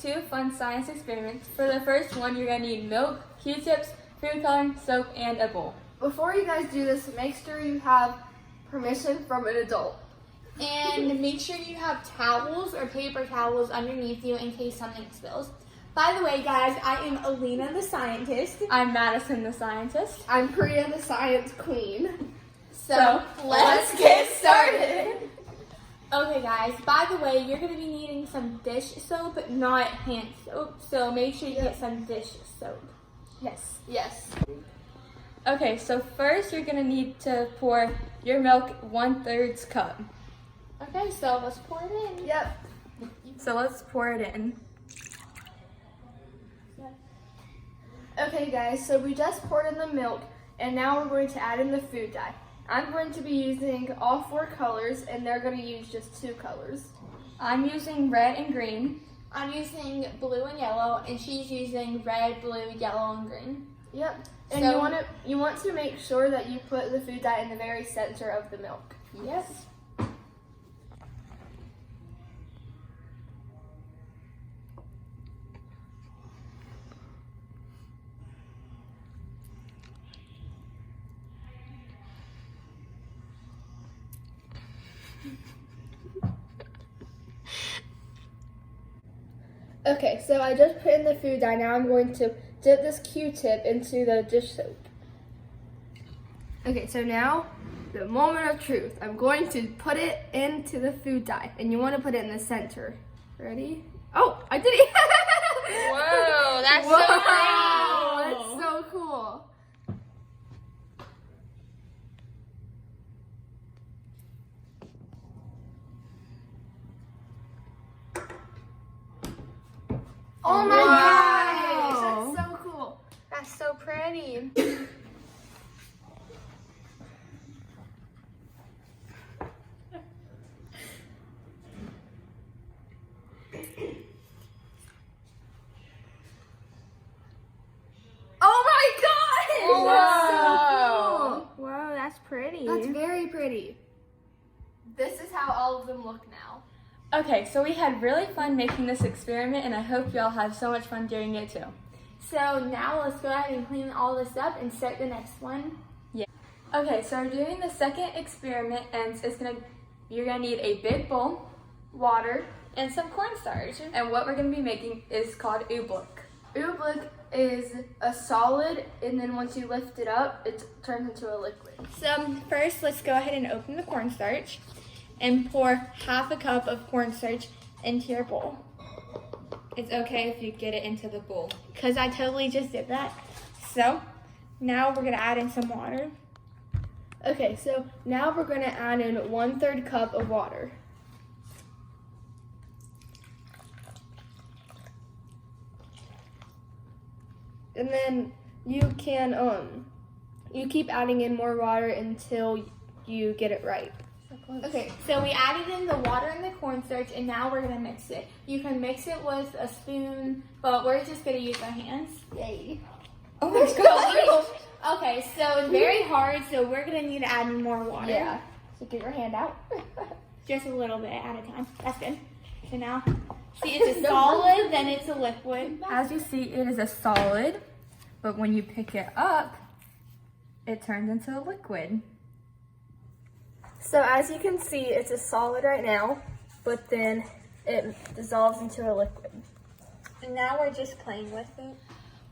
2 fun science experiments. For the first one, you're going to need milk, Q-tips, food coloring, soap, and a bowl. Before you guys do this, make sure you have permission from an adult. And make sure you have towels or paper towels underneath you in case something spills. By the way, guys, I am Elina the scientist. I'm Madison the scientist. I'm Pria the science queen. So let's get started. Okay, guys, by the way, you're going to be needing some dish soap, not hand soap. So make sure you get some dish soap. Yes. Yes. Okay, so first you're going to need to pour your milk 1/3 cup. Okay, so let's pour it in. Yep. So let's pour it in. Okay, guys, so we just poured in the milk, and now we're going to add in the food dye. I'm going to be using all 4 colors, and they're going to use just 2 colors. I'm using red and green. I'm using blue and yellow, and she's using red, blue, yellow, and green. Yep. And So- you want to make sure that you put the food dye in the very center of the milk. Yes. Okay, so I just put in the food dye. Now I'm going to dip this Q-tip into the dish soap. Okay, so now the moment of truth. I'm going to put it into the food dye, and you want to put it in the center. Ready? Oh, I did it! Whoa, that's Whoa, so cool. that's so cool. Oh my Wow. gosh, that's so cool. That's so pretty. Oh my gosh! That's so cool. Wow, that's pretty. That's very pretty. This is how all of them look now. Okay, so we had really fun making this experiment, and I hope y'all have so much fun doing it too. So now let's go ahead and clean all this up and start the next one. Okay, so we're doing the second experiment, and you're gonna need a big bowl, water, And some cornstarch. and what we're gonna be making is called oobleck. Oobleck is a solid, and then once you lift it up, it turns into a liquid. So first, let's go ahead and open the cornstarch and pour half a cup of cornstarch into your bowl. It's okay if you get it into the bowl. Because I totally just did that. So now we're gonna add in some water. Okay, so now we're going to add in 1/3 cup of water. And then you can you keep adding in more water until you get it right. Okay. So we added in the water and the cornstarch, and now we're gonna mix it. You can mix it with a spoon, but we're just gonna use our hands. Yay. Oh my gosh! Okay, so it's very hard, so we're gonna need to add in more water. Yeah. So get your hand out. Just a little bit at a time. That's good. So now, see, it's a solid, then it's a liquid. As you see, it is a solid, but when you pick it up, it turns into a liquid. So as you can see, it's a solid right now, but then it dissolves into a liquid. And now we're just playing with it.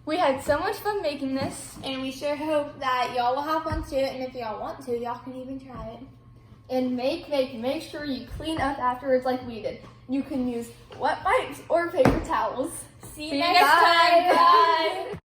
We had so much fun making this. And we sure hope that y'all will have fun too, and if y'all want to, y'all can even try it. And make sure you clean up afterwards like we did. You can use wet wipes or paper towels. See See you you next next time. time. Bye.